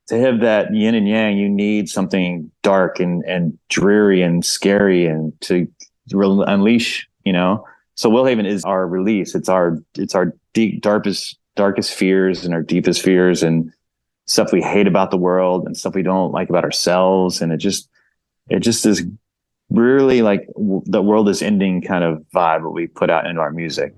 to have that yin and yang, you need something dark and dreary and scary and to unleash, So Willhaven is our release. It's our deep, darkest fears and our deepest fears and stuff we hate about the world and stuff we don't like about ourselves. And it just is really like the world is ending kind of vibe that we put out into our music.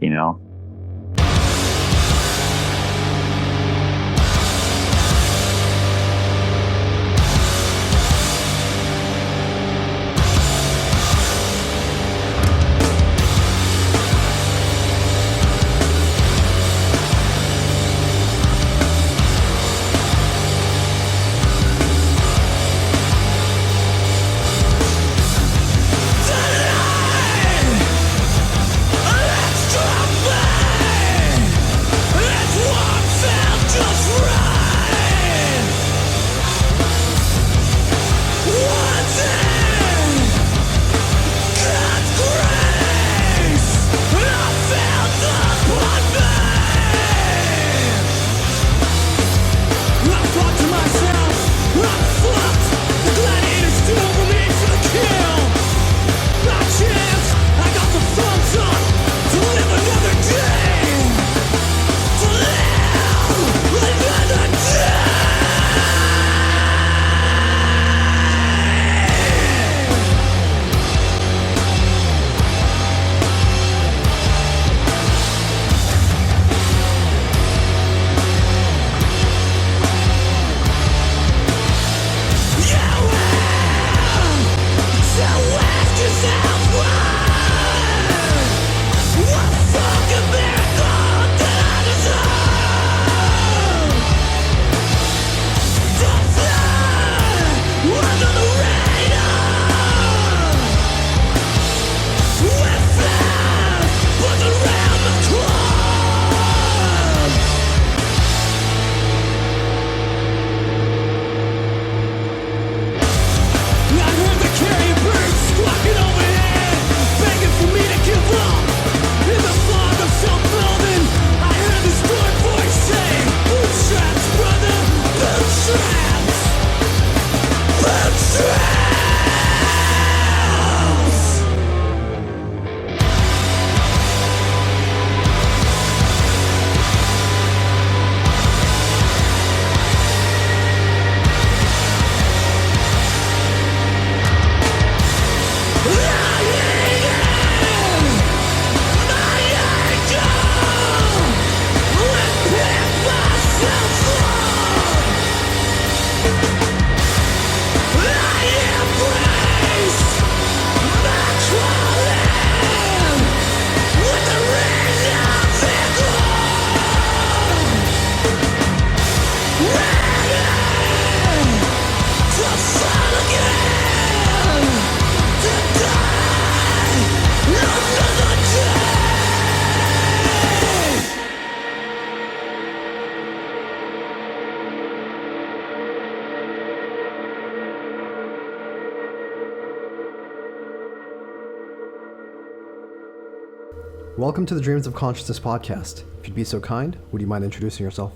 Welcome to the Dreams of Consciousness podcast. If you'd be so kind, would you mind introducing yourself?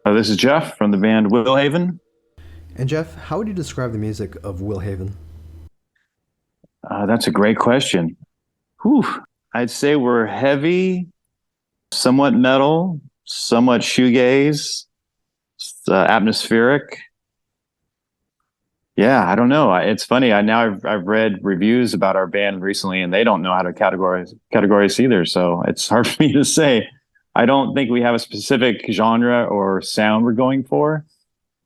This is Jeff from the band Willhaven. And Jeff, how would you describe the music of Willhaven? That's a great question. I'd say we're heavy, somewhat metal, somewhat shoegaze, atmospheric. Yeah, I don't know. It's funny. I've read reviews about our band recently, and they don't know how to categorize either. So it's hard for me to say. I don't think we have a specific genre or sound we're going for.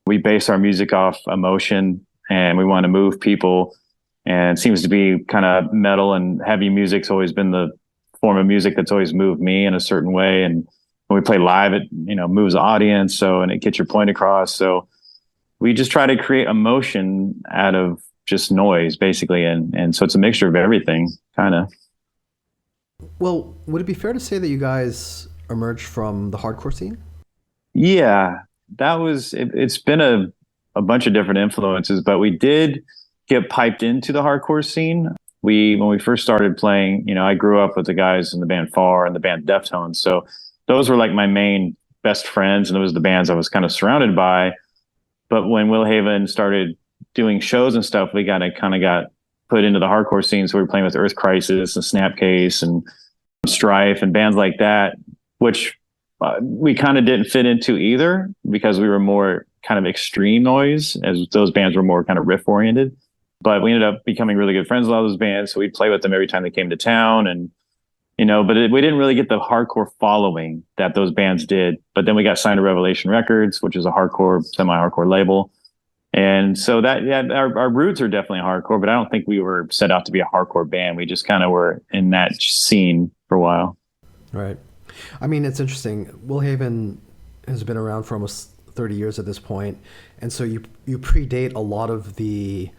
We base our music off emotion, and we want to move people. And it seems to be kind of metal and heavy music's always been the form of music that's always moved me in a certain way. And when we play live, it moves the audience. And it gets your point across. So we just try to create emotion out of just noise, basically. And so it's a mixture of everything, kind of. Well, would it be fair to say that you guys emerged from the hardcore scene? Yeah, it's been a bunch of different influences, but we did get piped into the hardcore scene. When we first started playing, I grew up with the guys in the band Far and the band Deftones. So those were like my main best friends, and it was the bands I was kind of surrounded by. But when Willhaven started doing shows and stuff, we kind of got put into the hardcore scene. So we were playing with Earth Crisis and Snapcase and Strife and bands like that, which we kind of didn't fit into either because we were more kind of extreme noise, as those bands were more kind of riff oriented. But we ended up becoming really good friends with all those bands. So we'd play with them every time they came to town. And, we didn't really get the hardcore following that those bands did. But then we got signed to Revelation Records, which is a hardcore, semi-hardcore label. And so our roots are definitely hardcore, but I don't think we were set out to be a hardcore band. We just kind of were in that scene for a while. Right. I mean, it's interesting. Willhaven has been around for almost 30 years at this point. And so you predate a lot of the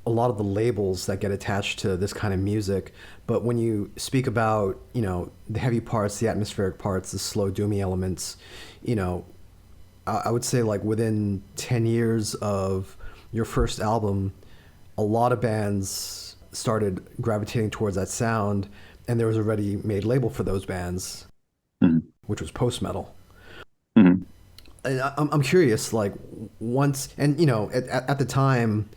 labels that get attached to this kind of music. But when you speak about, the heavy parts, the atmospheric parts, the slow doomy elements, I would say like within 10 years of your first album, a lot of bands started gravitating towards that sound, and there was a ready-made label for those bands, which was post-metal. Mm-hmm. And I'm curious, like once, and at the time,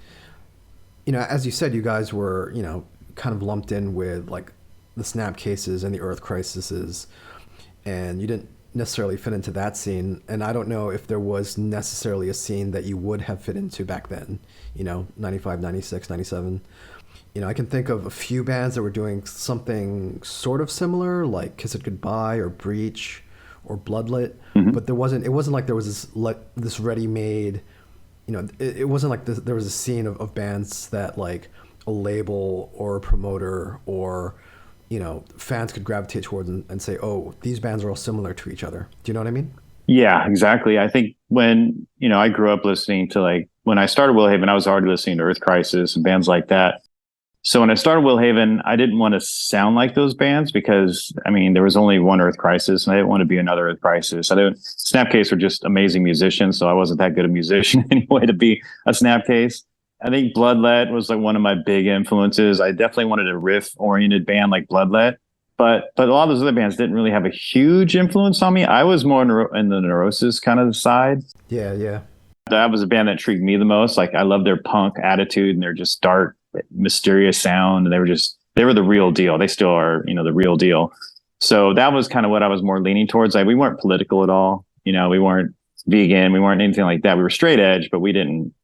as you said, you guys were, kind of lumped in with like the Snapcases and the Earth Crises, and you didn't necessarily fit into that scene. And I don't know if there was necessarily a scene that you would have fit into back then, 95, 96, 97. I can think of a few bands that were doing something sort of similar, like Kiss It Goodbye or Breach or Bloodlet, but it wasn't like there was this ready-made, it wasn't like there was a scene of bands that like a label or a promoter or fans could gravitate towards and say, oh, these bands are all similar to each other. Do you know what I mean? Yeah, exactly. I think when, I grew up listening to when I started Willhaven, I was already listening to Earth Crisis and bands like that. So when I started Willhaven, I didn't want to sound like those bands because, there was only one Earth Crisis and I didn't want to be another Earth Crisis. Snapcase were just amazing musicians, so I wasn't that good a musician anyway to be a Snapcase. I think Bloodlet was like one of my big influences. I definitely wanted a riff-oriented band like Bloodlet, but a lot of those other bands didn't really have a huge influence on me. I was more in the Neurosis kind of side. Yeah. That was a band that intrigued me the most. Like I love their punk attitude and their just dark, mysterious sound. And they were the real deal. They still are, the real deal. So that was kind of what I was more leaning towards. Like we weren't political at all. We weren't vegan. We weren't anything like that. We were straight edge, but we didn't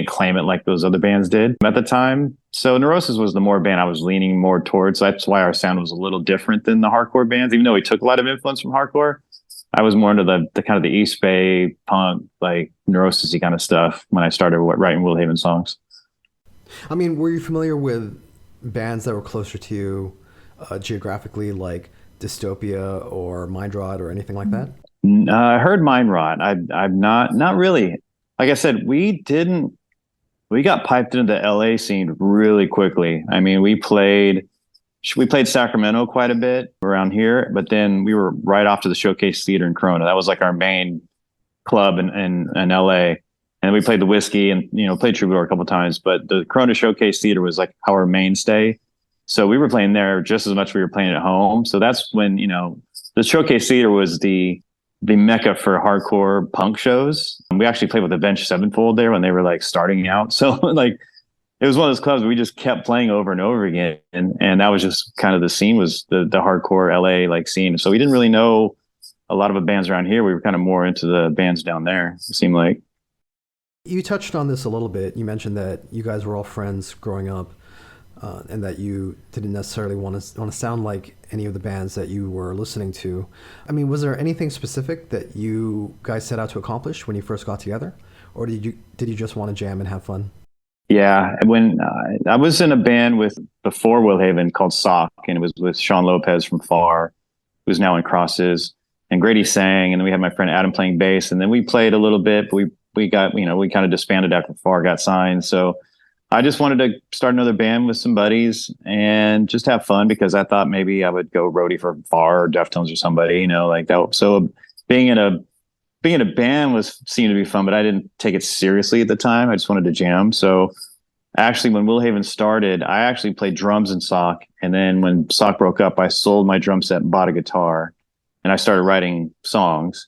claim it like those other bands did at the time. So Neurosis was the more band I was leaning more towards. So that's why our sound was a little different than the hardcore bands, even though we took a lot of influence from hardcore. I was more into the kind of the East Bay punk, like Neurosis-y kind of stuff when I started writing Willhaven songs. Were you familiar with bands that were closer to you geographically, like Dystopia or Mind Rot or anything like that? I heard Mind Rot. I'm not really. Like I said, we got piped into the LA scene really quickly. We played Sacramento quite a bit around here, but then we were right off to the Showcase Theater in Corona. That was like our main club in LA. And we played the Whiskey and, played Troubadour a couple of times, but the Corona Showcase Theater was like our mainstay. So we were playing there just as much as we were playing at home. So that's when, the Showcase Theater was the mecca for hardcore punk shows. We actually played with Avenged Sevenfold there when they were like starting out. So like it was one of those clubs where we just kept playing over and over again. And that was just kind of the scene, was the hardcore LA like scene. So we didn't really know a lot of the bands around here. We were kind of more into the bands down there, it seemed like. You touched on this a little bit. You mentioned that you guys were all friends growing up, and that you didn't necessarily want to sound like any of the bands that you were listening to. Was there anything specific that you guys set out to accomplish when you first got together, or did you just want to jam and have fun? Yeah, when I was in a band before Willhaven called Sock, and it was with Sean Lopez from Far, who's now in Crosses, and Grady sang, and then we had my friend Adam playing bass, and then we played a little bit, but we got, we kind of disbanded after Far got signed. So I just wanted to start another band with some buddies and just have fun, because I thought maybe I would go roadie for Far or Deftones or somebody, like that. So being in a band seemed to be fun, but I didn't take it seriously at the time. I just wanted to jam. So actually, when Willhaven started, I actually played drums in Sock. And then when Sock broke up, I sold my drum set and bought a guitar, and I started writing songs.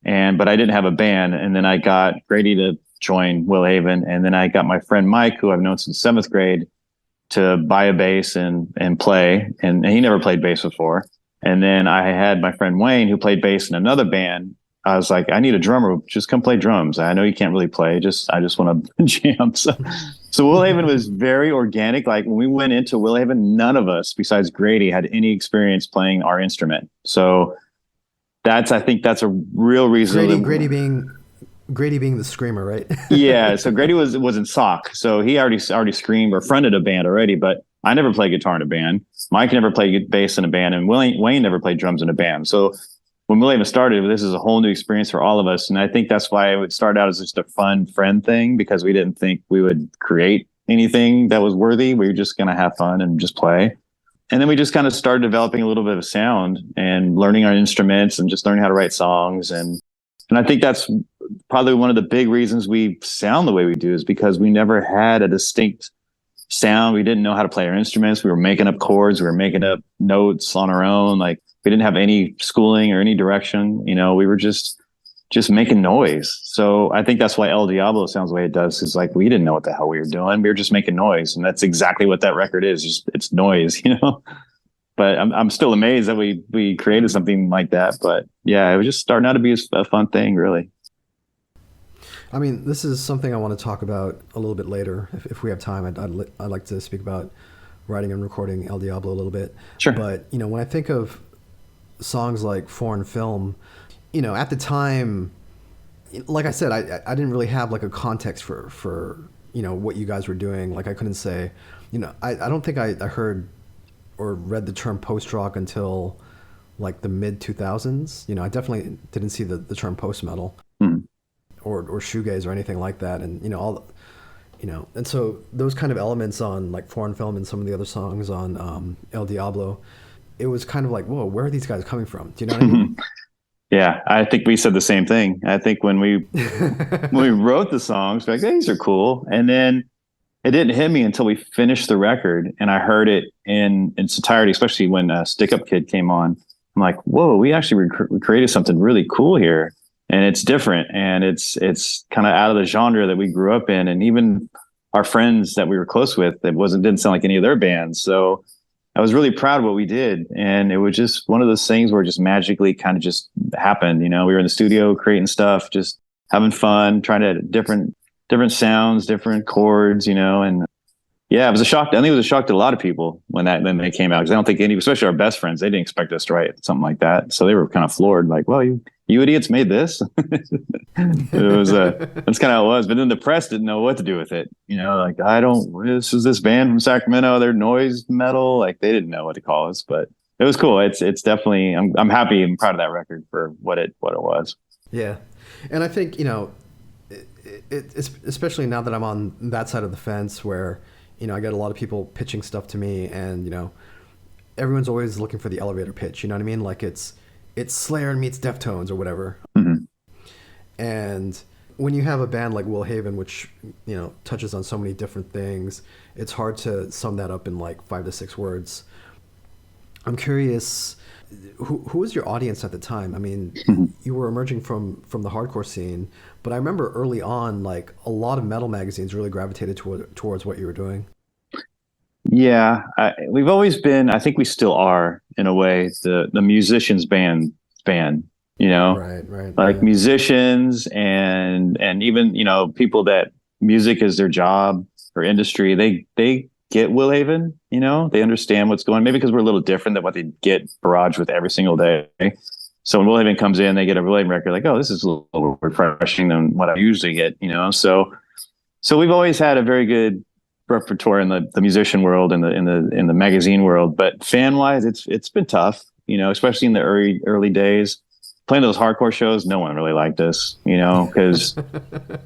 but I didn't have a band. And then I got Grady to join Will Haven, and then I got my friend Mike, who I've known since 7th grade, to buy a bass and play, and he never played bass before. And then I had my friend Wayne, who played bass in another band. I was like, I need a drummer. Just come play drums. I know you can't really play. I just want to jam. So Will Haven was very organic. Like when we went into Will Haven, none of us besides Grady had any experience playing our instrument. So I think that's a real reason. Grady being the screamer, right? Yeah. So Grady was in sock. So he already screamed or fronted a band already, but I never played guitar in a band. Mike never played bass in a band, and Wayne never played drums in a band. So when Will Haven started, this is a whole new experience for all of us. And I think that's why it would start out as just a fun friend thing, because we didn't think we would create anything that was worthy. We were just going to have fun and just play. And then we just kind of started developing a little bit of sound and learning our instruments and just learning how to write songs. And I think that's probably one of the big reasons we sound the way we do, is because we never had a distinct sound. We didn't know how to play our instruments. We were making up chords. We were making up notes on our own. Like we didn't have any schooling or any direction. We were just making noise. So I think that's why El Diablo sounds the way it does. Is like, we didn't know what the hell we were doing. We were just making noise. And that's exactly what that record is. Just it's noise, but I'm still amazed that we created something like that. But yeah, it was just starting out to be a fun thing, really. I mean, this is something I want to talk about a little bit later. If we have time, I'd like to speak about writing and recording El Diablo a little bit. Sure. But, when I think of songs like Foreign Film, at the time, like I said, I didn't really have like a context for what you guys were doing. Like I couldn't say, I don't think I heard or read the term post-rock until like the mid 2000s. I definitely didn't see the term post-metal. Or shoegaze or anything like that, and and so those kind of elements on like Foreign Film and some of the other songs on El Diablo, it was kind of like, whoa, where are these guys coming from? Do you know what I mean? Yeah, I think we said the same thing. I think when we wrote the songs, we're like, hey, these are cool, and then it didn't hit me until we finished the record and I heard it in its entirety, especially when Stick Up Kid came on. I'm like, whoa, we actually created something really cool here. And it's different, and it's kind of out of the genre that we grew up in, and even our friends that we were close with, didn't sound like any of their bands. So I was really proud of what we did, and it was just one of those things where it just magically kind of just happened. We were in the studio creating stuff, just having fun, trying to different sounds, different chords, and yeah, it was a shock. I think it was a shock to a lot of people when they came out, because I don't think especially our best friends, they didn't expect us to write something like that. So they were kind of floored, like, well, you idiots made this. It was that's kind of how it was. But then the press didn't know what to do with it. Like, this is this band from Sacramento, they're noise metal. Like they didn't know what to call us, but it was cool. It's definitely, I'm happy and proud of that record for what it was. Yeah. And I think, it's especially now that I'm on that side of the fence where, I get a lot of people pitching stuff to me, and, everyone's always looking for the elevator pitch. You know what I mean? Like it's Slayer meets Deftones or whatever. Mm-hmm. And when you have a band like Will Haven, which, touches on so many different things, it's hard to sum that up in like 5 to 6 words. I'm curious, who was your audience at the time? I mean, you were emerging from the hardcore scene, but I remember early on, like a lot of metal magazines really gravitated towards what you were doing. Yeah, we've always been, I think we still are in a way, the musicians band, Right. Like musicians and even, people that music is their job or industry, they get Will Haven, they understand what's going on, maybe because we're a little different than what they get barraged with every single day. So when Will Haven comes in, they get a Will Haven record, like, oh, this is a little refreshing than what I usually get, so we've always had a very good repertoire in the musician world and in the magazine world, but fan wise, it's been tough, especially in the early days. Playing those hardcore shows, no one really liked us, because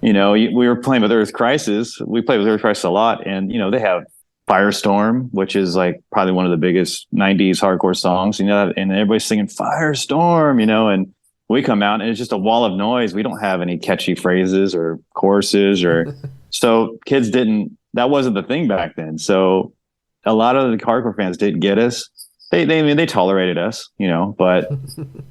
we were playing with Earth Crisis. We played with Earth Crisis a lot, and they have Firestorm, which is like probably one of the biggest 90s hardcore songs, and everybody's singing Firestorm, and we come out and it's just a wall of noise. We don't have any catchy phrases or choruses so kids that wasn't the thing back then. So a lot of the hardcore fans didn't get us. I mean, they tolerated us, but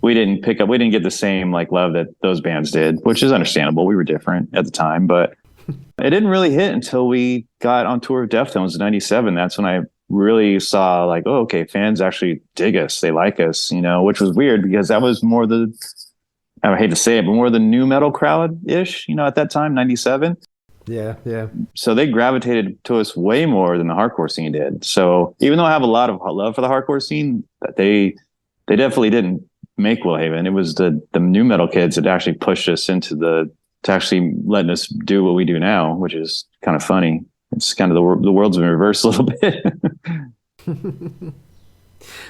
we didn't get the same like love that those bands did, which is understandable. We were different at the time, but it didn't really hit until we got on tour with Deftones in '97. That's when I really saw like, oh, okay, fans actually dig us. They like us, which was weird because that was more I hate to say it, but more the new metal crowd ish, at that time, '97. Yeah, yeah. So they gravitated to us way more than the hardcore scene did. So even though I have a lot of love for the hardcore scene, they definitely didn't make Willhaven. It was the new metal kids that actually pushed us to actually letting us do what we do now, which is kind of funny. It's kind of the world's been reversed a little bit.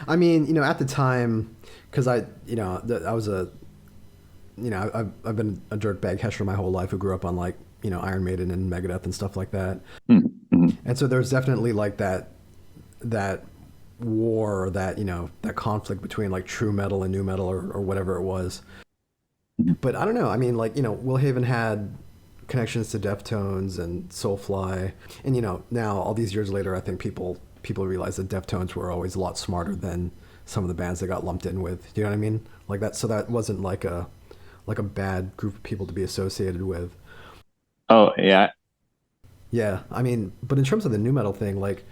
I mean, at the time, because I was I've been a dirtbag Hesher my whole life who grew up on like, Iron Maiden and Megadeth and stuff like that. Mm-hmm. And so there's definitely like that war, that conflict between like true metal and new metal or whatever it was. Mm-hmm. But I don't know. I mean, like, Willhaven had connections to Deftones and Soulfly. And, now all these years later, I think people realize that Deftones were always a lot smarter than some of the bands they got lumped in with. Do you know what I mean? Like that. So that wasn't like a bad group of people to be associated with. Oh, yeah. Yeah. I mean, but in terms of the new metal thing, like,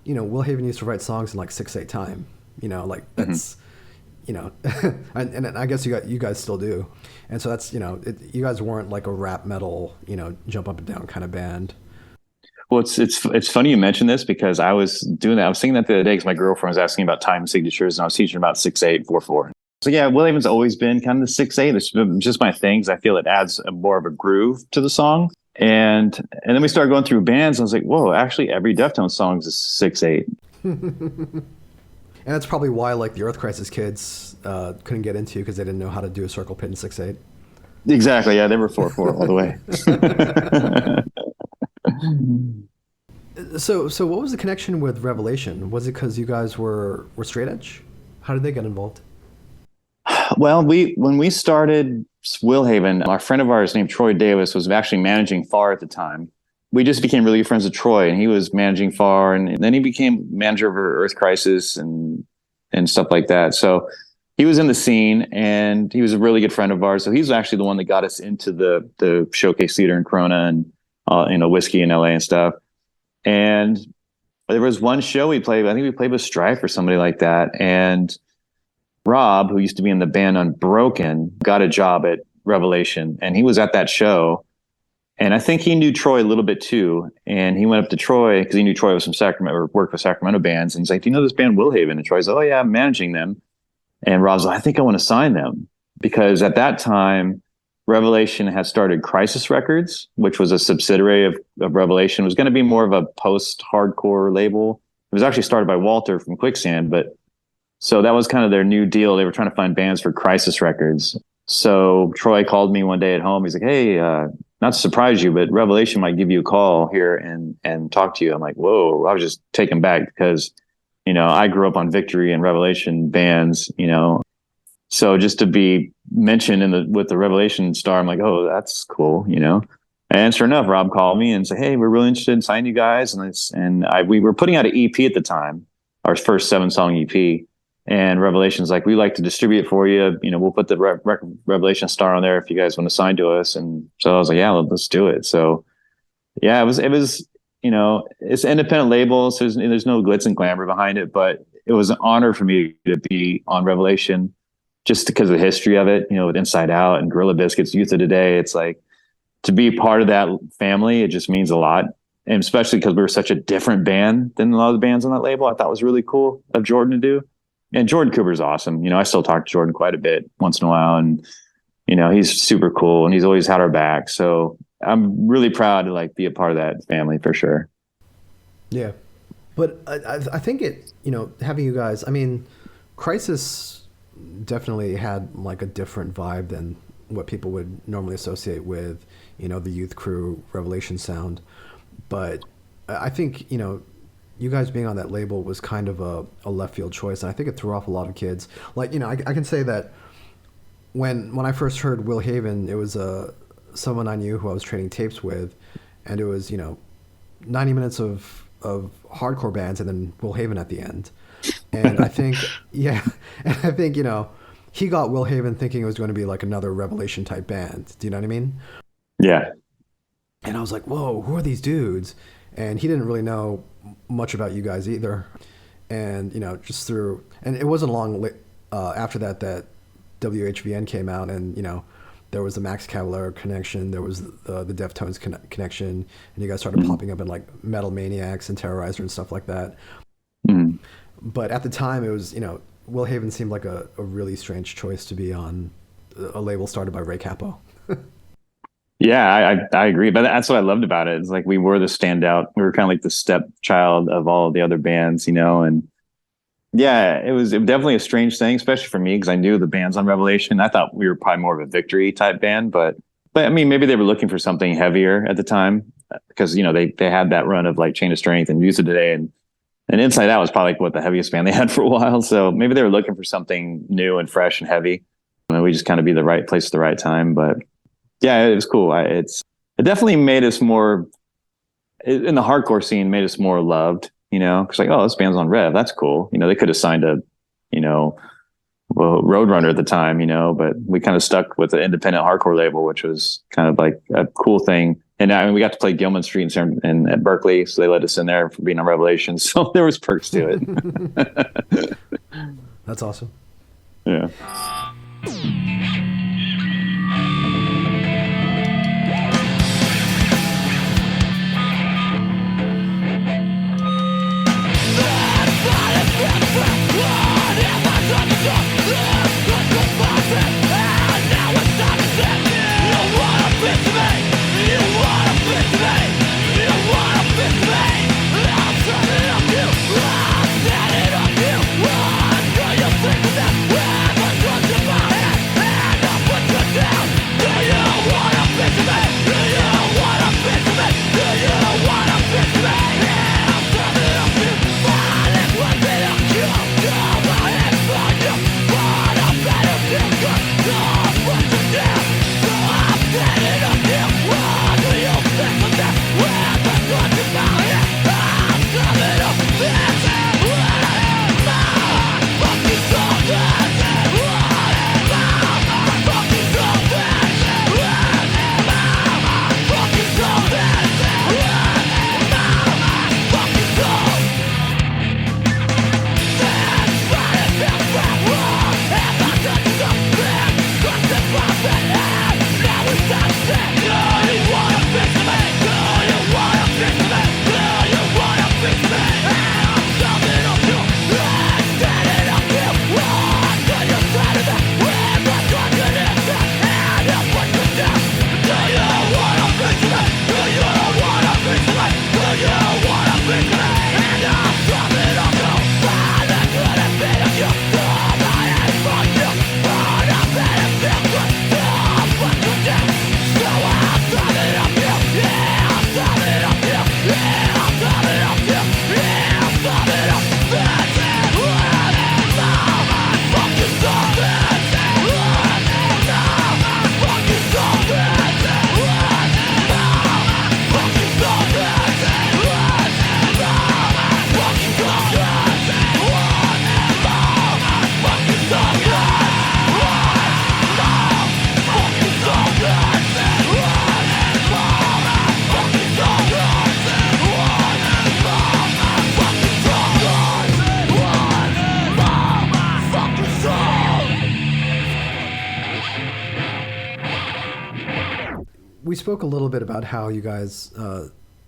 Willhaven used to write songs in like 6/8 time, like that's, and I guess you guys still do. And so that's, you guys weren't like a rap metal, jump up and down kind of band. Well, it's funny you mentioned this because I was doing that. I was thinking that the other day because my girlfriend was asking about time signatures and I was teaching about 6/8, 4/4. So yeah, Willhaven's always been kind of the 6/8. It's just my thing. I feel it adds more of a groove to the song. And then we started going through bands and I was like, whoa, actually every Deftones song is 6/8. And that's probably why like the Earth Crisis kids couldn't get into because they didn't know how to do a circle pit in 6/8. Exactly. Yeah, they were 4/4 all the way. So what was the connection with Revelation? Was it because you guys were straight edge? How did they get involved? Well, when we started Willhaven, a friend of ours named Troy Davis was actually managing FAR at the time. We just became really good friends with Troy, and he was managing FAR, and then he became manager of Earth Crisis and stuff like that. So he was in the scene, and he was a really good friend of ours. So he's actually the one that got us into the Showcase Theater in Corona and Whiskey in LA and stuff. And there was one show we played. I think we played with Strife or somebody like that, and Rob, who used to be in the band Unbroken, got a job at Revelation, and he was at that show. And I think he knew Troy a little bit too. And he went up to Troy because he knew Troy was from Sacramento or worked with Sacramento bands. And he's like, do you know this band Willhaven? And Troy's like, oh yeah, I'm managing them. And Rob's like, I think I want to sign them. Because at that time, Revelation had started Crisis Records, which was a subsidiary of Revelation. It was going to be more of a post-hardcore label. It was actually started by Walter from Quicksand, but so that was kind of their new deal. They were trying to find bands for Crisis Records. So Troy called me one day at home. He's like, hey, not to surprise you, but Revelation might give you a call here and talk to you. I'm like, whoa, I was just taken back because, I grew up on Victory and Revelation bands, So just to be mentioned with the Revelation star, I'm like, oh, that's cool, And sure enough, Rob called me and said, hey, we're really interested in signing you guys. And we were putting out an EP at the time, our first 7-song EP. And Revelation's like, we like to distribute it for you. We'll put the Revelation star on there if you guys want to sign to us. And so I was like, yeah, let's do it. So yeah, it was, it's an independent label. So there's no glitz and glamour behind it, but it was an honor for me to be on Revelation just because of the history of it, with Inside Out and Gorilla Biscuits, Youth of Today. It's like to be part of that family, it just means a lot. And especially because we were such a different band than a lot of the bands on that label. I thought it was really cool of Jordan to do. And Jordan Cooper's awesome. I still talk to Jordan quite a bit once in a while. And, he's super cool and he's always had our back. So I'm really proud to be a part of that family for sure. Yeah. But I think having you guys, Crisis definitely had a different vibe than what people would normally associate with, the Youth Crew Revelation sound. But I think, you guys being on that label was kind of a left field choice. And I think it threw off a lot of kids. I can say that when I first heard Willhaven, it was someone I knew who I was trading tapes with. And it was, 90 minutes of hardcore bands and then Willhaven at the end. And I think, yeah, and I think, he got Will Haven thinking it was going to be like another Revelation type band. Do you know what I mean? Yeah. And I was like, whoa, who are these dudes? And he didn't really know much about you guys either. And, just through, and it wasn't long after that WHVN came out, and, there was the Max Cavalera connection, there was the Deftones connection, and you guys started popping up in like Metal Maniacs and Terrorizer and stuff like that. Mm. But at the time, it was, Will Haven seemed like a really strange choice to be on a label started by Ray Cappo. Yeah, I agree. But that's what I loved about it. It's like we were the standout. We were kind of like the stepchild of all the other bands, and yeah, it was definitely a strange thing, especially for me, because I knew the bands on Revelation. I thought we were probably more of a Victory type band, but I mean, maybe they were looking for something heavier at the time, because they had that run of like Chain of Strength and Views of Today, and Inside Out was probably like what the heaviest band they had for a while. So maybe they were looking for something new and fresh and heavy, and we just kind of be the right place at the right time. But yeah, it was cool. It definitely made us more in the hardcore scene, made us more loved. Because like, oh, this band's on Rev. That's cool. They could have signed a, Roadrunner at the time, but we kind of stuck with the independent hardcore label, which was kind of like a cool thing. And I mean, we got to play Gilman Street in at Berkeley, so they let us in there for being on Revelation. So there was perks to it. That's awesome. Yeah. We spoke a little bit about how you guys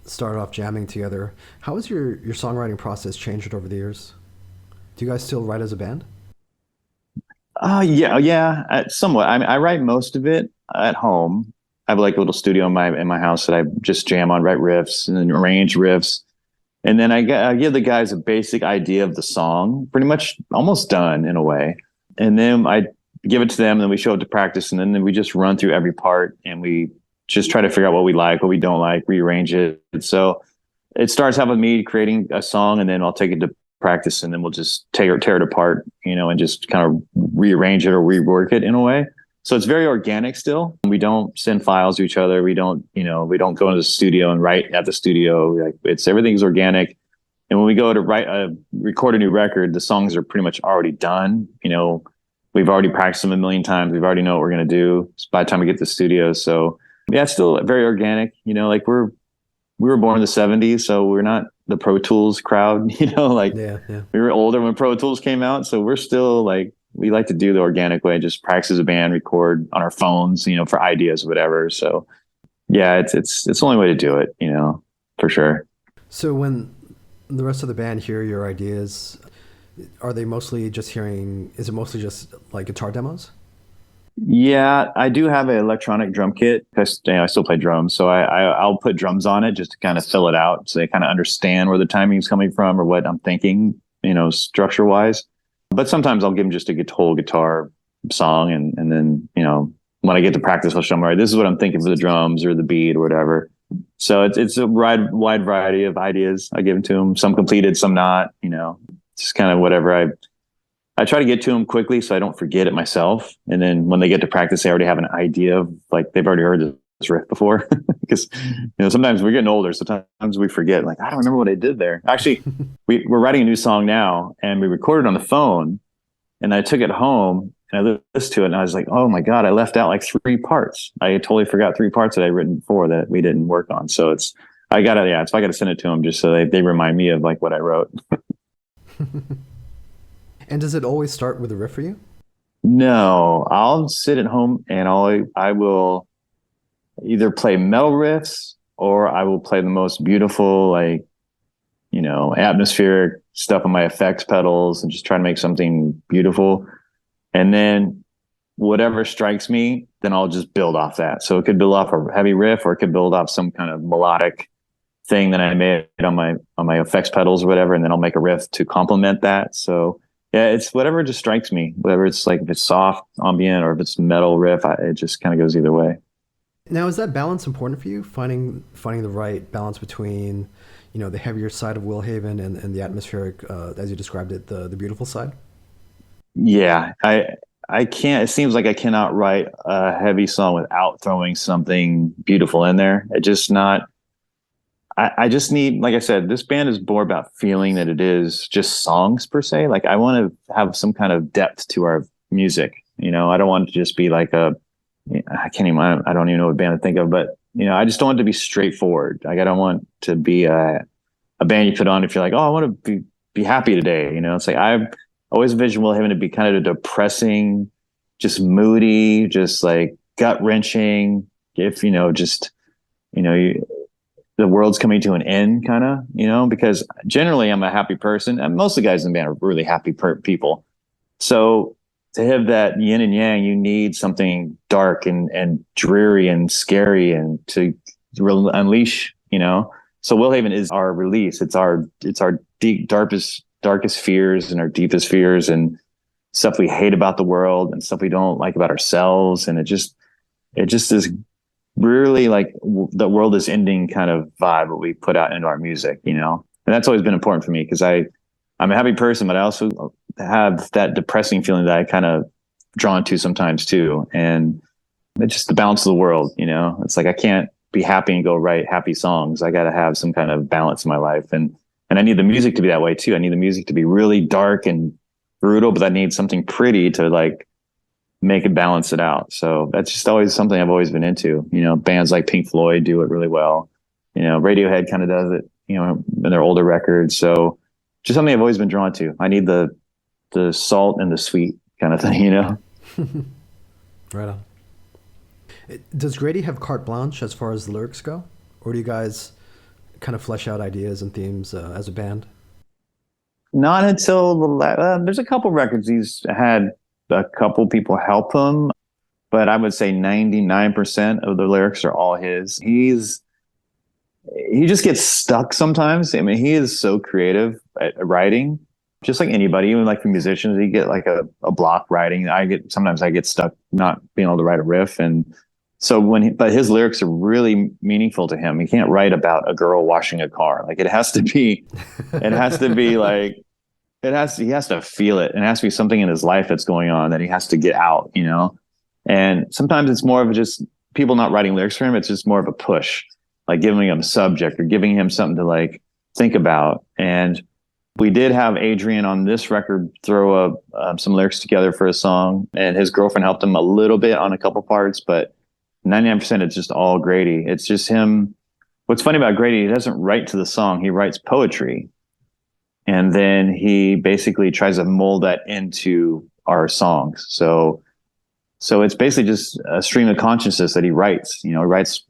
started off jamming together. How has your songwriting process changed over the years? Do you guys still write as a band? Yeah, somewhat. I write most of it at home. I have like a little studio in my house that I just jam on, write riffs and then arrange riffs, and then I give the guys a basic idea of the song, pretty much almost done in a way, and then I give it to them, and then we show it to practice, and then we just run through every part, and we just try to figure out what we like, what we don't like, rearrange it. So it starts out with me creating a song, and then I'll take it to practice, and then we'll just tear it apart, and just kind of rearrange it or rework it in a way. So it's very organic still. We don't send files to each other. We don't go into the studio and write at the studio. Like everything's organic. And when we go to record a new record, the songs are pretty much already done. We've already practiced them a million times. We've already know what we're going to do by the time we get to the studio. So yeah, it's still very organic, like we were born in the 70s, so we're not the Pro Tools crowd, Yeah, yeah. we were older when Pro Tools came out. So we're still like, we like to do the organic way, just practice as a band, record on our phones, for ideas, whatever. So yeah, it's the only way to do it, for sure. So when the rest of the band hear your ideas, are they mostly just hearing, is it mostly just like guitar demos? Yeah, I do have an electronic drum kit because I still play drums. So I'll put drums on it just to kind of fill it out so they kind of understand where the timing is coming from or what I'm thinking, structure wise. But sometimes I'll give them just a whole guitar song. And then, when I get to practice, I'll show them, all right, this is what I'm thinking for the drums or the beat or whatever. So it's a wide variety of ideas. I give them to them, some completed, some not, just kind of whatever I try to get to them quickly so I don't forget it myself. And then when they get to practice, they already have an idea of like, they've already heard this riff before. Because, sometimes we're getting older. Sometimes we forget, like, I don't remember what I did there. Actually, we're writing a new song now and we recorded on the phone and I took it home and I listened to it and I was like, oh my God, I left out like 3 parts. I totally forgot 3 parts that I'd written before that we didn't work on. So so I got to send it to them just so they remind me of like what I wrote. And does it always start with a riff for you? No, I'll sit at home and I will either play metal riffs or I will play the most beautiful, like, atmospheric stuff on my effects pedals and just try to make something beautiful. And then whatever strikes me, then I'll just build off that. So it could build off a heavy riff or it could build off some kind of melodic thing that I made on my effects pedals or whatever. And then I'll make a riff to complement that. So yeah, it's whatever just strikes me, whether it's like if it's soft, ambient, or if it's metal riff, it just kind of goes either way. Now, is that balance important for you? Finding the right balance between, the heavier side of Willhaven and the atmospheric, as you described it, the beautiful side? Yeah, I can't, it seems like I cannot write a heavy song without throwing something beautiful in there. It just not, I just need, like I said, this band is more about feeling than it is just songs per se. Like I want to have some kind of depth to our music. I don't want it to just be like I don't even know what band to think of, but I just don't want it to be straightforward. Like I don't want to be a band you put on if you're like, oh, I want to be happy today. It's like I've always envisioned Willhaven to be kind of depressing, just moody, just like gut wrenching. If the world's coming to an end, kind of, because generally I'm a happy person, and most of the guys in the band are really happy people. So to have that yin and yang, you need something dark and dreary and scary and to unleash, So Willhaven is our release. It's our deep, darkest fears and our deepest fears and stuff we hate about the world and stuff we don't like about ourselves. And it just is really like the world is ending kind of vibe what we put out into our music, and that's always been important for me because I'm a happy person, but I also have that depressing feeling that I kind of drawn to sometimes too. And it's just the balance of the world, it's like, I can't be happy and go write happy songs. I got to have some kind of balance in my life. And I need the music to be that way too. I need the music to be really dark and brutal, but I need something pretty to like make it balance it out. So that's just always something I've always been into. Bands like Pink Floyd do it really well. Radiohead kind of does it, in their older records. So just something I've always been drawn to. I need the salt and the sweet kind of thing, Right on. Does Grady have carte blanche as far as the lyrics go? Or do you guys kind of flesh out ideas and themes as a band? Not until there's a couple records he's had a couple people help him, but I would say 99% of the lyrics are all his. He just gets stuck sometimes. I mean, he is so creative at writing, just like anybody, even like for musicians, you get like a block writing. Sometimes I get stuck not being able to write a riff. And so but his lyrics are really meaningful to him. He can't write about a girl washing a car. Like he has to be like, he has to feel it, and it has to be something in his life that's going on that he has to get out, and sometimes it's more of just people not writing lyrics for him. It's just more of a push, like giving him a subject or giving him something to like think about. And we did have Adrian on this record throw some lyrics together for a song, and his girlfriend helped him a little bit on a couple parts, but 99% it's just all Grady. It's just him. What's funny about Grady, he doesn't write to the song, he writes poetry. And then he basically tries to mold that into our songs. So it's basically just a stream of consciousness that he writes. He writes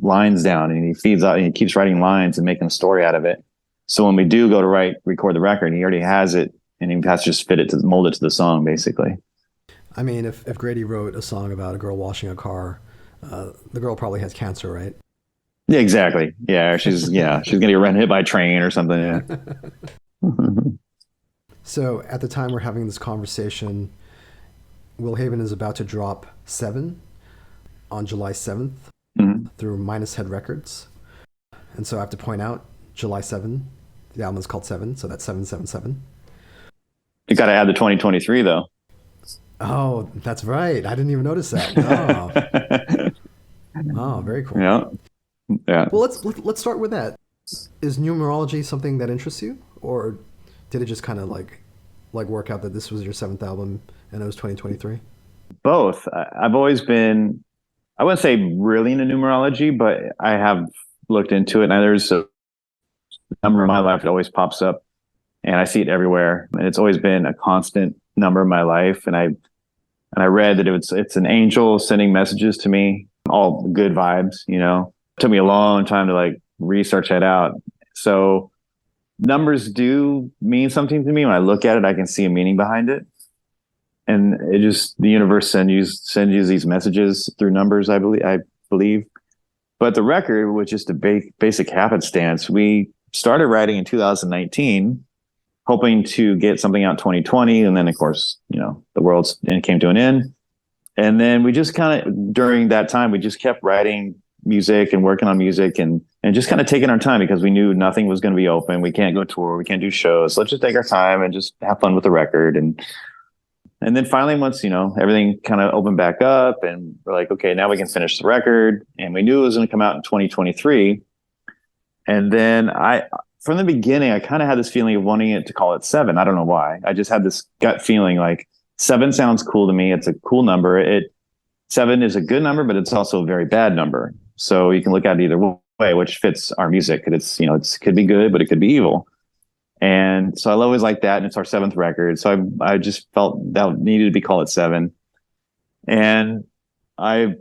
lines down, and he feeds out, and he keeps writing lines and making a story out of it. So when we do go to record the record, he already has it, and he has to just mold it to the song, basically. I mean, if Grady wrote a song about a girl washing a car, the girl probably has cancer, right? Yeah, exactly. Yeah, she's gonna get hit by a train or something. Yeah. So at the time we're having this conversation, Will Haven is about to drop 7 on July 7th through Minus Head Records. And so I have to point out, July 7, the album is called 7, so that's 777. You got to add the 2023 though. Oh, that's right. I didn't even notice that. Oh, very cool. Yeah. Well, let's start with that. Is numerology something that interests you, or did it just kind of like work out that this was your 7th album and it was 2023? Both. I've always been, I wouldn't say really into numerology, but I have looked into it, and there's a number in my life that always pops up, and I see it everywhere, and it's always been a constant number in my life. And I read that it's an angel sending messages to me, all good vibes. It took me a long time to research that out. So numbers do mean something to me. When I look at it, I can see a meaning behind it. And the universe sends you these messages through numbers, I believe. But the record, which is the basic happenstance, we started writing in 2019, hoping to get something out in 2020. And then, of course, the world came to an end. And then we just during that time, we just kept writing music and working on music and just kind of taking our time, because we knew nothing was going to be open. We can't go tour. We can't do shows. Let's just take our time and just have fun with the record. And then finally, once, everything kind of opened back up, and we're like, okay, now we can finish the record. And we knew it was going to come out in 2023. And then from the beginning, I kind of had this feeling of wanting it to call it 7. I don't know why. I just had this gut feeling like 7 sounds cool to me. It's a cool number. 7 is a good number, but it's also a very bad number. So you can look at it either way, which fits our music. It could be good, but it could be evil. And so I always liked that. And it's our 7th record. So I just felt that needed to be called 7. And I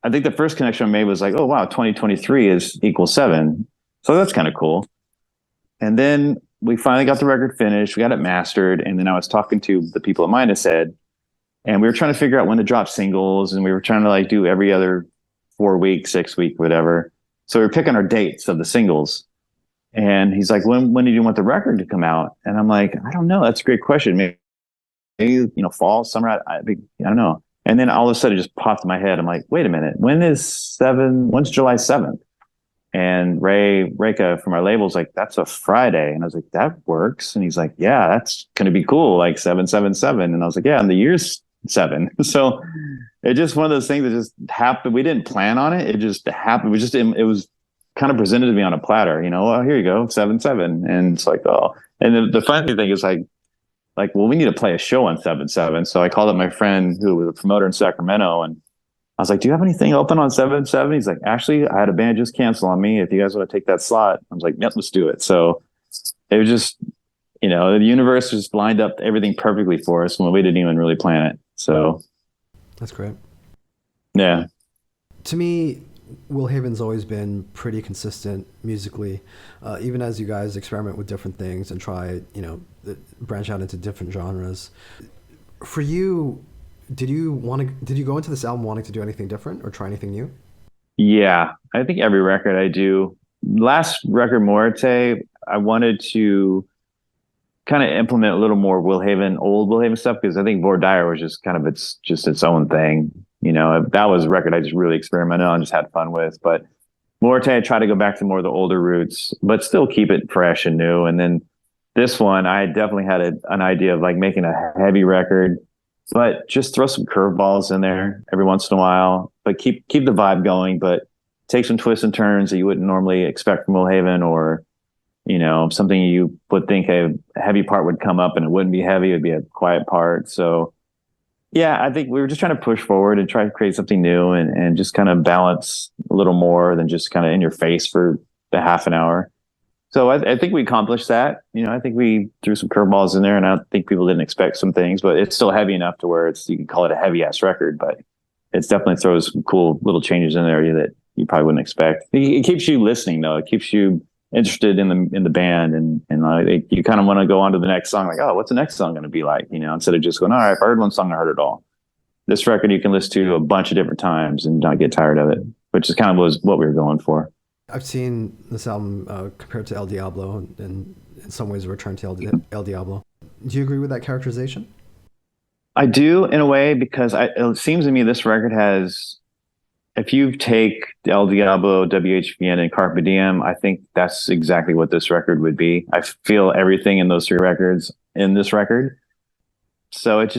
think the first connection I made was like, oh, wow, 2023 equals 7. So that's kind of cool. And then we finally got the record finished. We got it mastered. And then I was talking to the people at Minus Head, and we were trying to figure out when to drop singles. And we were trying to do every other 4 week, 6 week, whatever. So we were picking our dates of the singles. And he's like, when do you want the record to come out? And I'm like, I don't know. That's a great question. Maybe fall, summer. I don't know. And then all of a sudden it just popped in my head. I'm like, wait a minute. When's July 7th? And Reka from our label's like, that's a Friday. And I was like, that works. And he's like, yeah, that's going to be cool. 777. And I was like, yeah, and the year's 7. So it just one of those things that just happened. We didn't plan on it. It just happened. It was kind of presented to me on a platter, well, here you go, 77. And it's like, oh, and the funny thing is well, we need to play a show on 77. So I called up my friend who was a promoter in Sacramento, and I was like, do you have anything open on 77? He's like, actually, I had a band just cancel on me. If you guys want to take that slot. I was like, yep, let's do it. So it was just, the universe just lined up everything perfectly for us when we didn't even really plan it. So that's great. Yeah. To me, Will Haven's always been pretty consistent musically, even as you guys experiment with different things and try, branch out into different genres. For you, did you go into this album wanting to do anything different or try anything new? Yeah, I think every record I do. Last record, Morte, I wanted to kind of implement a little more old Will Haven stuff, because I think Vor Dire was just kind of its own thing. That was a record I just really experimented on, just had fun with. But Morte, I try to go back to more of the older roots, but still keep it fresh and new. And then this one, I definitely had an idea of making a heavy record, but just throw some curveballs in there every once in a while, but keep the vibe going, but take some twists and turns that you wouldn't normally expect from Will Haven, or something you would think a heavy part would come up and it wouldn't be heavy, it would be a quiet part. So yeah, I think we were just trying to push forward and try to create something new and just kind of balance a little more than just kind of in your face for the half an hour. So I think we accomplished that. I think we threw some curveballs in there, and I think people didn't expect some things, but it's still heavy enough to where you can call it a heavy ass record, but it definitely throws some cool little changes in there that you probably wouldn't expect. It keeps you listening though. It keeps you interested in the band, and you kind of want to go on to the next song. Like, oh, what's the next song going to be like? Instead of just going, all right, if I heard one song, I heard it all. This record you can listen to a bunch of different times and not get tired of it, which is kind of was what we were going for. I've seen this album compared to El Diablo, and in some ways a return to El Diablo. Do you agree with that characterization? I do, in a way, because it seems to me this record has, if you take El Diablo, WHVN, and Carpe Diem, I think that's exactly what this record would be. I feel everything in those three records in this record. So it's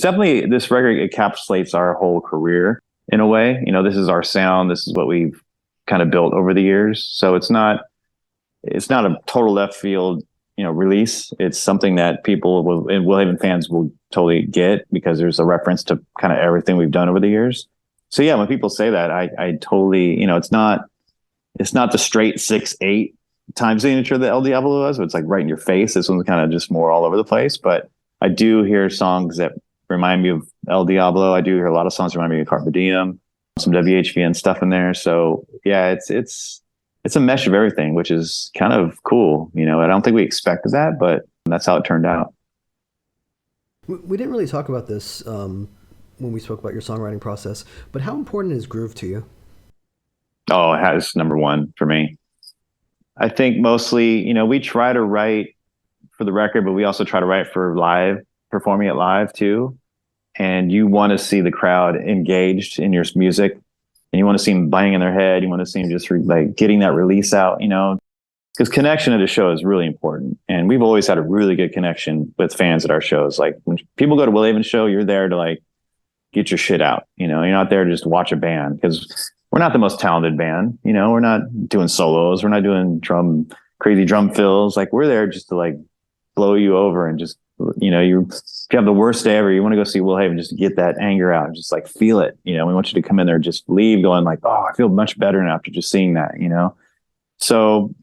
definitely, this record encapsulates our whole career in a way. This is our sound. This is what we've kind of built over the years. So it's not a total left field, release. It's something that people and Will Haven fans will totally get, because there's a reference to kind of everything we've done over the years. So yeah, when people say that, I totally, it's not the straight 6/8 time signature that El Diablo was, but it's like right in your face. This one's kind of just more all over the place, but I do hear songs that remind me of El Diablo. I do hear a lot of songs that remind me of Carpe Diem, some WHVN stuff in there. So yeah, it's a mesh of everything, which is kind of cool. I don't think we expected that, but that's how it turned out. We didn't really talk about this when we spoke about your songwriting process, but how important is groove to you? Oh, it has number one for me. I think mostly, we try to write for the record, but we also try to write for live, performing it live too. And you want to see the crowd engaged in your music, and you want to see them banging their head. You want to see them just getting that release out, because connection at a show is really important. And we've always had a really good connection with fans at our shows. Like when people go to Will Haven's show, you're there to get your shit out. You're not there to just watch a band, because we're not the most talented band. We're not doing solos. We're not doing crazy drum fills. We're there just to blow you over, and just, if you have the worst day ever, you want to go see Will Haven just to get that anger out and just feel it. We want you to come in there, just leave going oh, I feel much better now after just seeing that, So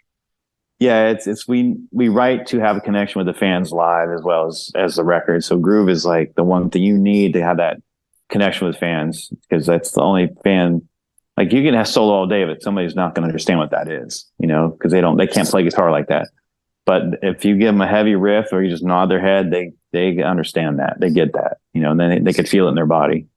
yeah, we write to have a connection with the fans live as well as the record. So groove is the one thing you need to have that connection with fans, because that's the only fan. You can have solo all day, but somebody's not going to understand what that is, because they can't play guitar like that. But if you give them a heavy riff or you just nod their head, they understand that. They get that, and then they could feel it in their body.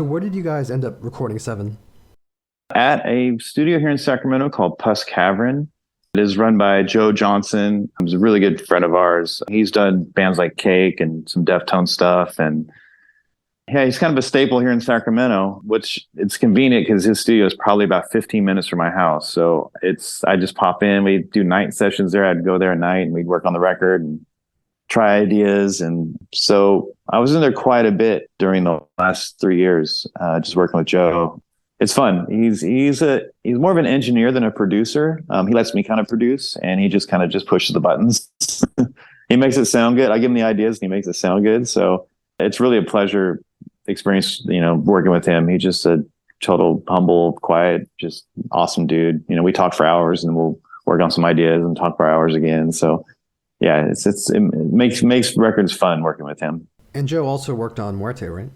So where did you guys end up recording Seven? At a studio here in Sacramento called Puss Cavern. It is run by Joe Johnson. He's a really good friend of ours. He's done bands like Cake and some Deftone stuff. And yeah, he's kind of a staple here in Sacramento, which it's convenient because his studio is probably about 15 minutes from my house. So I just pop in. We do night sessions there. I'd go there at night and we'd work on the record and try ideas. And so I was in there quite a bit during the last 3 years, just working with Joe. It's fun. He's more of an engineer than a producer. He lets me kind of produce, and he just kind of just pushes the buttons. He makes it sound good. I give him the ideas, and he makes it sound good. So it's really a pleasure experience, working with him. He's just a total humble, quiet, just awesome dude. We talk for hours, and we'll work on some ideas and talk for hours again. So yeah, it makes records fun working with him. And Joe also worked on Muerte, right?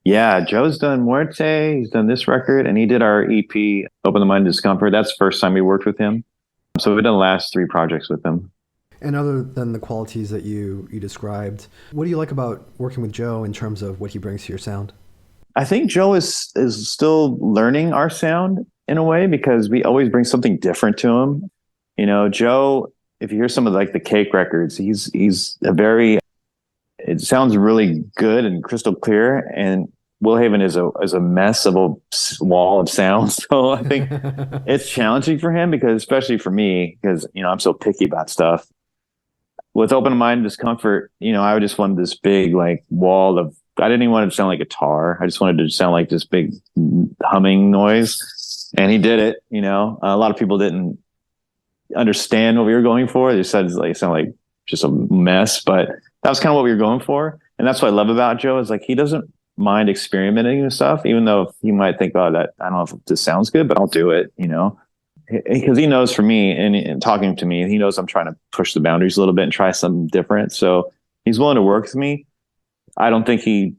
Yeah, Joe's done Muerte. He's done this record, and he did our EP, Open the Mind to Discomfort. That's the first time we worked with him. So we've done the last 3 projects with him. And other than the qualities that you described, what do you like about working with Joe in terms of what he brings to your sound? I think Joe is still learning our sound in a way because we always bring something different to him. Joe, if you hear some of the Cake records, he's a very, it sounds really good and crystal clear, and Willhaven is a mess of a wall of sound. So I think it's challenging for him because, especially for me, because I'm so picky about stuff. With Open Mind and Discomfort, I just wanted this big wall of. I didn't even want it to sound like guitar. I just wanted it to sound like this big humming noise, and he did it. A lot of people didn't understand what we were going for. They said it sounded like just a mess, but that was kind of what we were going for. And that's what I love about Joe is he doesn't mind experimenting with stuff, even though he might think, oh, that I don't know if this sounds good, but I'll do it, because he knows for me and talking to me, he knows I'm trying to push the boundaries a little bit and try something different. So he's willing to work with me. I don't think he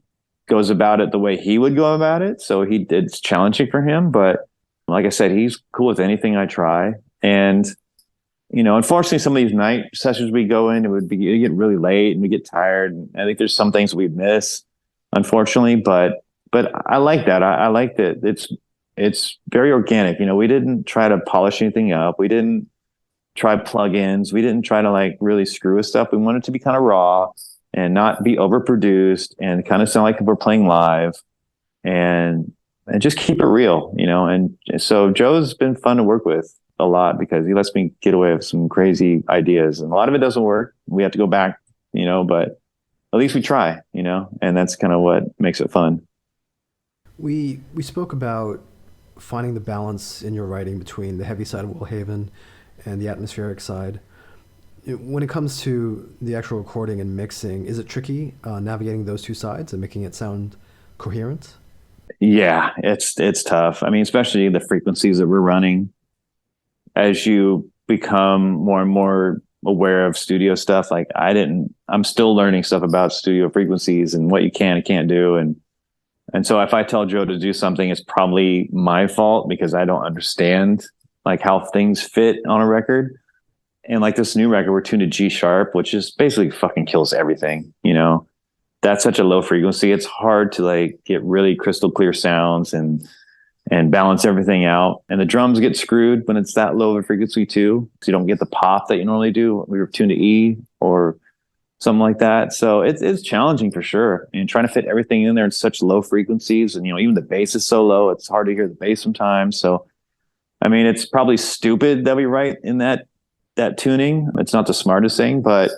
goes about it the way he would go about it. So it's challenging for him, but like I said, he's cool with anything I try. And unfortunately, some of these night sessions we go in, it'd get really late and we get tired. And I think there's some things we miss, unfortunately, but I like that. I like that it's very organic. We didn't try to polish anything up. We didn't try plugins. We didn't try to really screw with stuff. We wanted it to be kind of raw and not be overproduced and kind of sound like we're playing live and just keep it real, And so Joe's been fun to work with a lot because he lets me get away with some crazy ideas, and a lot of it doesn't work. We have to go back, but at least we try, and that's kind of what makes it fun. We spoke about finding the balance in your writing between the heavy side of Willhaven and the atmospheric side. When it comes to the actual recording and mixing, is it tricky navigating those two sides and making it sound coherent? Yeah, it's tough. I mean, especially the frequencies that we're running. As you become more and more aware of studio stuff, I'm still learning stuff about studio frequencies and what you can and can't do. And so if I tell Joe to do something, it's probably my fault because I don't understand how things fit on a record. And this new record, we're tuned to G sharp, which is basically fucking kills everything. That's such a low frequency. It's hard to get really crystal clear sounds and balance everything out. And the drums get screwed when it's that low of a frequency too. So you don't get the pop that you normally do. We were tuned to E or something like that. So it's challenging for sure. And trying to fit everything in there in such low frequencies. And, even the bass is so low, it's hard to hear the bass sometimes. So, I mean, it's probably stupid that we write in that tuning. It's not the smartest thing, but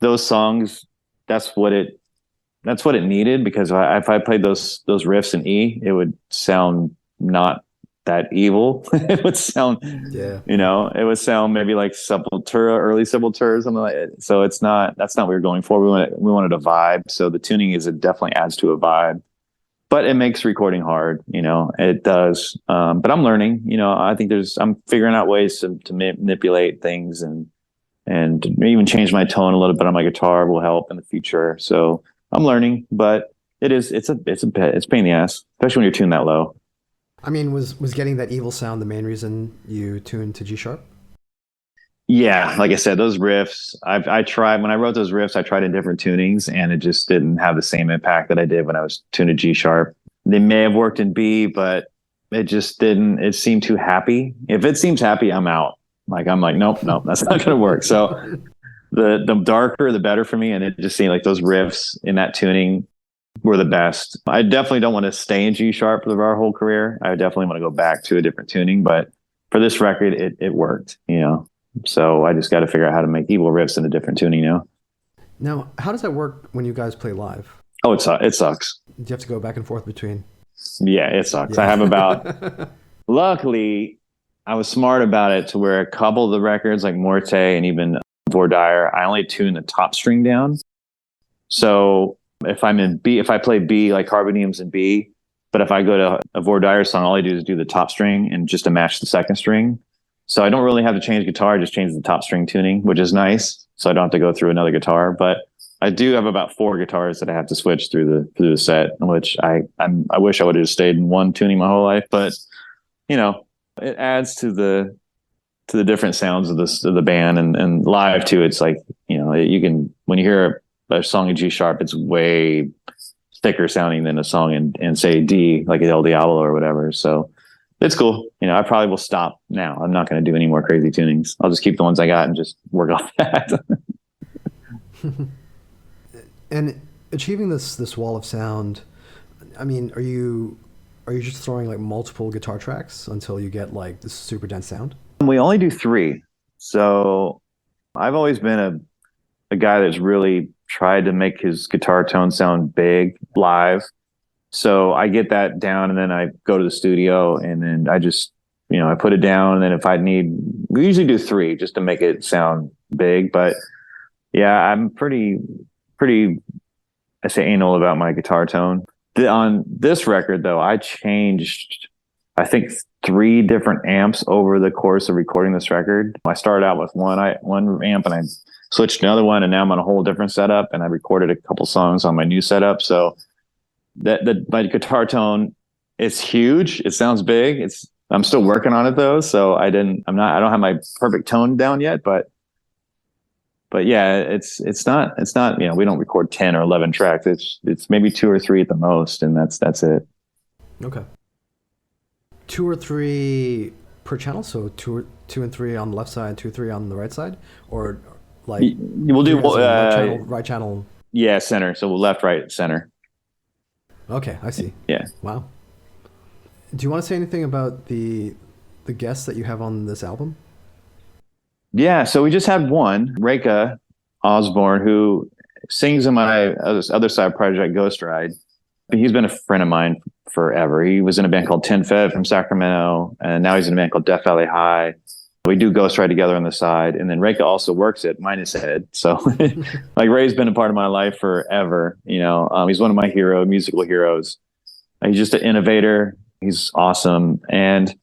those songs, that's what it needed, because if I played those riffs in E, it would sound not that evil. It would sound, it would sound maybe like Sepultura, early Sepultura, or something like that. So that's not what we were going for. We wanted a vibe. So the tuning it definitely adds to a vibe, but it makes recording hard. It does. But I'm learning. I think I'm figuring out ways to manipulate things and even change my tone a little bit on my guitar will help in the future. So I'm learning, but it's a pain in the ass, especially when you're tuned that low. I mean, was getting that evil sound the main reason you tuned to G sharp? Yeah, like I said, those riffs, I tried when I wrote those riffs, I tried in different tunings and it just didn't have the same impact that I did when I was tuned to G sharp. They may have worked in B, but it just didn't, it seemed too happy. If it seems happy, I'm out. Like I'm like, nope, nope, that's not gonna work. So the darker the better for me. And it just seemed like those riffs in that tuning were the best. I definitely don't want to stay in G sharp for our whole career. I definitely want to go back to a different tuning, but for this record, it worked, you know. So I just got to figure out how to make evil riffs in a different tuning now. Now, how does that work when you guys play live? Oh, it sucks. Do you have to go back and forth between? Yeah, it sucks. Yeah. I have about, luckily, I was smart about it to where a couple of the records like Morte and even Vordire, I only tune the top string down. So if I'm in B, if I play B, like Carbonium's in B, but if I go to a Vordire song, all I do is do the top string and just to match the second string. So I don't really have to change guitar, I just change the top string tuning, which is nice. So I don't have to go through another guitar. But I do have about 4 guitars that I have to switch through the set, which I wish I would have stayed in one tuning my whole life. But you know, it adds to the different sounds of the band and live too. It's like, you know, you can, when you hear a song in G sharp, it's way thicker sounding than a song in say D, like El Diablo or whatever. So it's cool. You know, I probably will stop now. I'm not going to do any more crazy tunings. I'll just keep the ones I got and just work off that. And achieving this wall of sound, I mean, are you just throwing like multiple guitar tracks until you get like this super dense sound? We only do 3. So I've always been a guy that's really tried to make his guitar tone sound big live. So I get that down and then I go to the studio and then I just, you know, I put it down. And then if I need, we usually do 3 just to make it sound big. But yeah, I'm pretty, I say anal about my guitar tone. On this record though, I changed, I think 3 different amps over the course of recording this record. I started out with one amp and I switched to another one and now I'm on a whole different setup and I recorded a couple songs on my new setup. So my guitar tone is huge. It sounds big. I'm still working on it though. So I don't have my perfect tone down yet, but yeah, it's not, you know, we don't record 10 or 11 tracks. It's maybe 2 or 3 at the most. And that's it. Okay. 2 or 3 per channel. So 2 and 3 on the left side, 2, 3 on the right side, or like we'll do right channel. Yeah. Center. So left, right, center. Okay, I see. Yeah. Wow. Do you want to say anything about the guests that you have on this album? Yeah, so we just had one, Reka Osborne, who sings in my other side project, Ghost Ride. He's been a friend of mine forever. He was in a band called Ten Fed from Sacramento, and now he's in a band called Death Valley High. We do Ghost Ride together on the side, and then Reka also works at Minus Head. So, like Ray's been a part of my life forever. You know, he's one of my musical heroes. He's just an innovator. He's awesome, and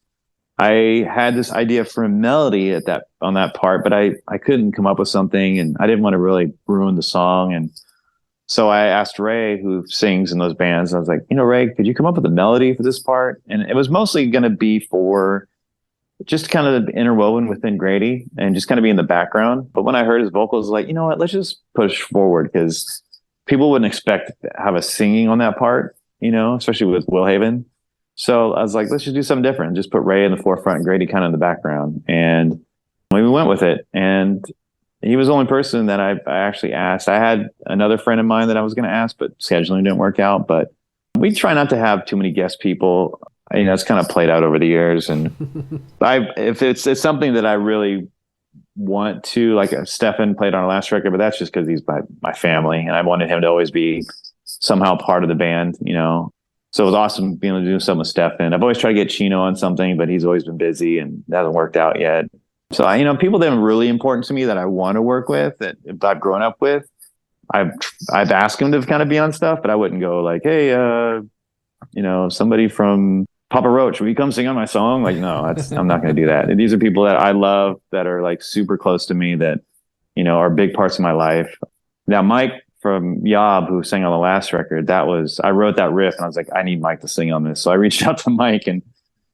I had this idea for a melody on that part, but I couldn't come up with something, and I didn't want to really ruin the song. And so I asked Ray, who sings in those bands, and I was like, you know, Ray, could you come up with a melody for this part? And it was mostly going to be for just kind of interwoven within Grady and just kind of be in the background. But when I heard his vocals, like, you know what, let's just push forward because people wouldn't expect to have us singing on that part, you know, especially with Will Haven. So I was like, let's just do something different. Just put Ray in the forefront and Grady kind of in the background. And we went with it. And he was the only person that I actually asked. I had another friend of mine that I was going to ask, but scheduling didn't work out. But we try not to have too many guest people. You know, it's kind of played out over the years. And if it's something that I really want to, like Stefan played on our last record, but that's just because he's my family. And I wanted him to always be somehow part of the band, you know. So it was awesome being able to do something with Stefan. I've always tried to get Chino on something, but he's always been busy and that hasn't worked out yet. So, you know, people that are really important to me that I want to work with, that I've grown up with, I've asked them to kind of be on stuff, but I wouldn't go like, hey, you know, somebody from Papa Roach, will you come sing on my song? Like, no, I'm not going to do that. And these are people that I love that are like super close to me that, you know, are big parts of my life. Now, Mike from Yob, who sang on the last record, I wrote that riff and I was like, I need Mike to sing on this. So I reached out to Mike and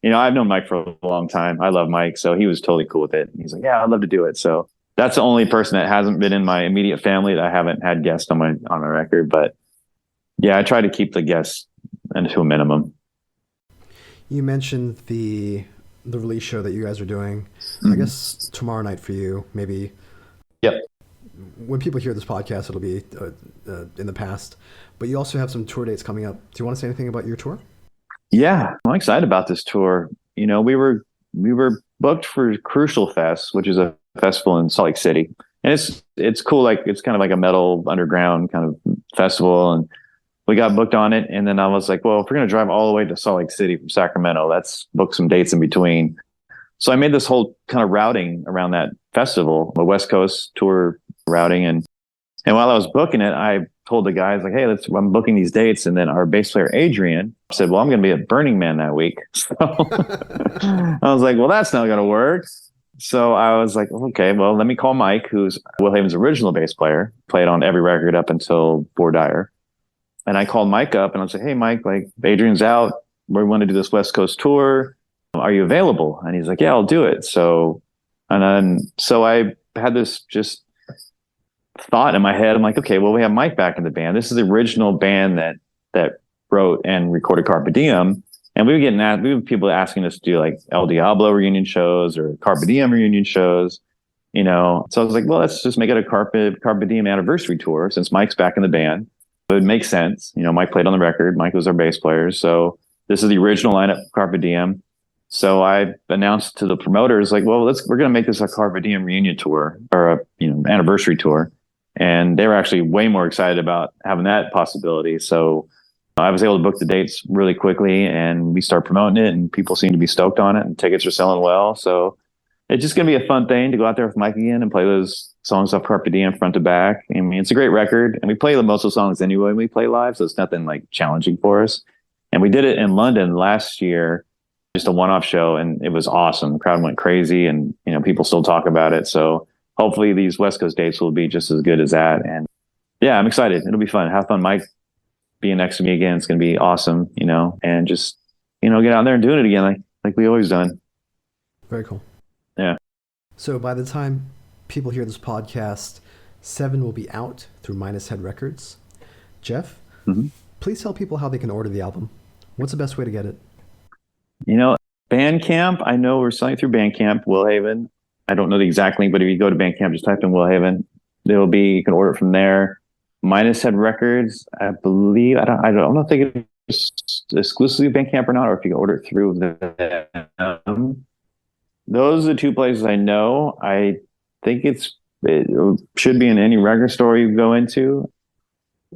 I've known Mike for a long time. I love Mike, so he was totally cool with it. He's like, yeah, I'd love to do it. So that's the only person that hasn't been in my immediate family that I haven't had guests on my record. But yeah, I try to keep the guests to a minimum. You mentioned the release show that you guys are doing. I guess tomorrow night for you, maybe. Yep. When people hear this podcast, it'll be in the past. But you also have some tour dates coming up. Do you want to say anything about your tour? Yeah, I'm excited about this tour. We were booked for Crucial Fest, which is a festival in Salt Lake City, and it's cool. Like, it's kind of like a metal underground kind of festival, and we got booked on it. And then I was like, well, if we're gonna drive all the way to Salt Lake City from Sacramento, let's book some dates in between. So I made this whole kind of routing around that festival, the West Coast tour routing, and while I was booking it, I told the guys, like, hey, I'm booking these dates. And then our bass player, Adrian, said, well, I'm going to be at Burning Man that week. So I was like, well, that's not going to work. So I was like, okay, well, let me call Mike, who's Will Haven's original bass player, played on every record up until Poor Dire. And I called Mike up and I was like, hey, Mike, like, Adrian's out. We want to do this West Coast tour. Are you available? And he's like, yeah, I'll do it. So I had this just thought in my head. I'm like, okay, well, we have Mike back in the band. This is the original band that wrote and recorded Carpe Diem. And we were people asking us to do like El Diablo reunion shows or Carpe Diem reunion shows, So I was like, well, let's just make it a Carpe Diem anniversary tour since Mike's back in the band. It would make sense. Mike played on the record. Mike was our bass player. So this is the original lineup of Carpe Diem. So I announced to the promoters, like, well, we're going to make this a Carpe Diem reunion tour or a anniversary tour. And they were actually way more excited about having that possibility. So I was able to book the dates really quickly, and we started promoting it, and people seem to be stoked on it, and tickets are selling well. So it's just going to be a fun thing to go out there with Mike again and play those songs off Carpe Diem front to back. I mean, it's a great record, and we play most of the songs anyway when we play live, so it's nothing like challenging for us. And we did it in London last year, just a one-off show, and it was awesome. The crowd went crazy, and people still talk about it. So hopefully these West Coast dates will be just as good as that. And yeah, I'm excited. It'll be fun. Have fun, Mike, being next to me again. It's going to be awesome, and just, get out there and doing it again like we always done. Very cool. Yeah. So by the time people hear this podcast, 7 will be out through Minus Head Records. Jeff, please tell people how they can order the album. What's the best way to get it? Bandcamp. I know we're selling through Bandcamp, Will Haven. I don't know the exact link, but if you go to Bandcamp, just type in Will Haven. You can order it from there. Minus Head Records, I believe. I don't think it's exclusively Bandcamp or not, or if you can order it through them. Those are the two places I know. I think it should be in any record store you go into.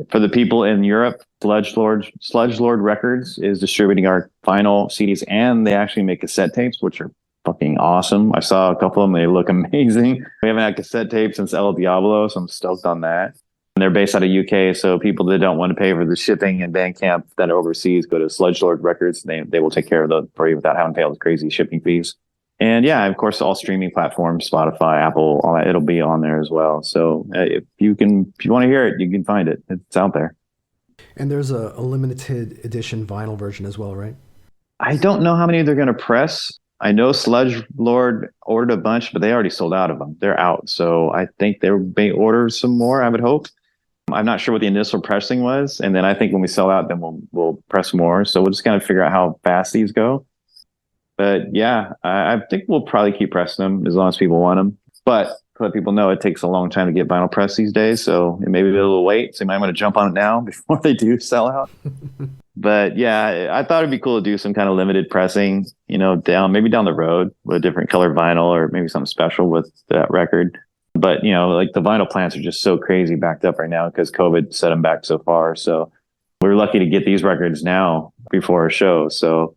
For the people in Europe, Sludge Lord Records is distributing our vinyl CDs, and they actually make cassette tapes, which are fucking awesome. I saw a couple of them. They look amazing. We haven't had cassette tapes since El Diablo, so I'm stoked on that. And they're based out of UK, so people that don't want to pay for the shipping and Bandcamp that are overseas, go to Sludge Lord Records. They will take care of that for you without having to pay all the crazy shipping fees. And yeah, of course, all streaming platforms, Spotify, Apple, all that, it'll be on there as well. So if you want to hear it, you can find it. It's out there. And there's a limited edition vinyl version as well, right? I don't know how many they're going to press. I know Sludge Lord ordered a bunch, but they already sold out of them. They're out. So I think they may order some more, I would hope. I'm not sure what the initial pressing was. And then I think when we sell out, then we'll press more. So we'll just kind of figure out how fast these go. But yeah, I think we'll probably keep pressing them as long as people want them. But to let people know, it takes a long time to get vinyl press these days. So it may be a little wait. So you might want to jump on it now before they do sell out. But yeah, I thought it'd be cool to do some kind of limited pressing, maybe down the road with a different colored vinyl or maybe something special with that record. But, like the vinyl plants are just so crazy backed up right now because COVID set them back so far. So we're lucky to get these records now before our show. So,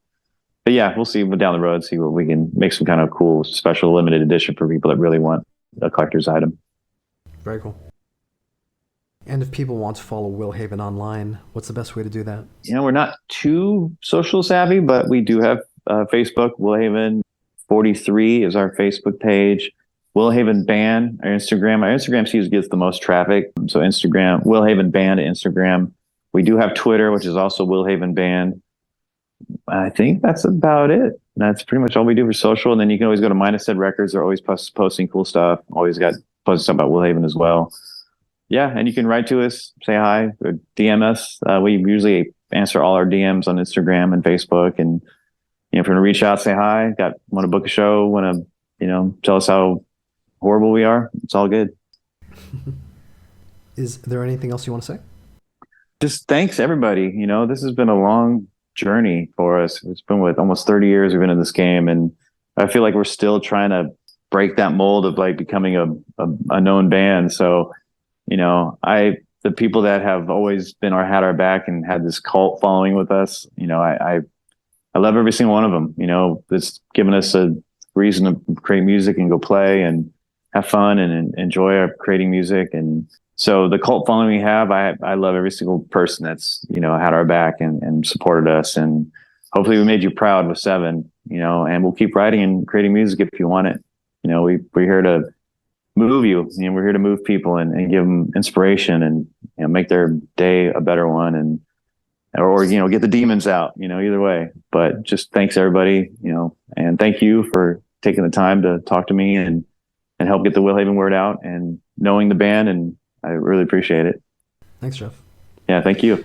but yeah, we'll see down the road, see what we can make some kind of cool special limited edition for people that really want a collector's item. Very cool. And if people want to follow Will Haven online, what's the best way to do that? We're not too social savvy, but we do have Facebook. Will Haven 43 is our Facebook page. Will Haven Band, our Instagram. Our Instagram seems gets the most traffic. So Instagram, Will Haven Band, Instagram. We do have Twitter, which is also Will Haven Band. I think that's about it. that's pretty much all we do for social. And then you can always go to Minus Said Records. They're always posting cool stuff. Always got posting stuff about Willhaven as well. Yeah, and you can write to us, say hi, or DM us. We usually answer all our DMs on Instagram and Facebook. And if you want to reach out, say hi. Want to book a show? Want to tell us how horrible we are? It's all good. Is there anything else you want to say? Just thanks everybody. This has been a long journey for us. It's been almost 30 years we've been in this game, and I feel like we're still trying to break that mold of like becoming a known band. So, the people that have always had our back and had this cult following with us, I love every single one of them. It's given us a reason to create music and go play and have fun and enjoy our creating music. And so the cult following we have, I love every single person that's, had our back and supported us. And hopefully we made you proud with 7, and we'll keep writing and creating music if you want it. We're here to move you. We're here to move people and give them inspiration and, make their day a better one or get the demons out, either way. But just thanks everybody, and thank you for taking the time to talk to me and help get the Willhaven word out and knowing the band. And I really appreciate it. Thanks, Jeff. Yeah, thank you.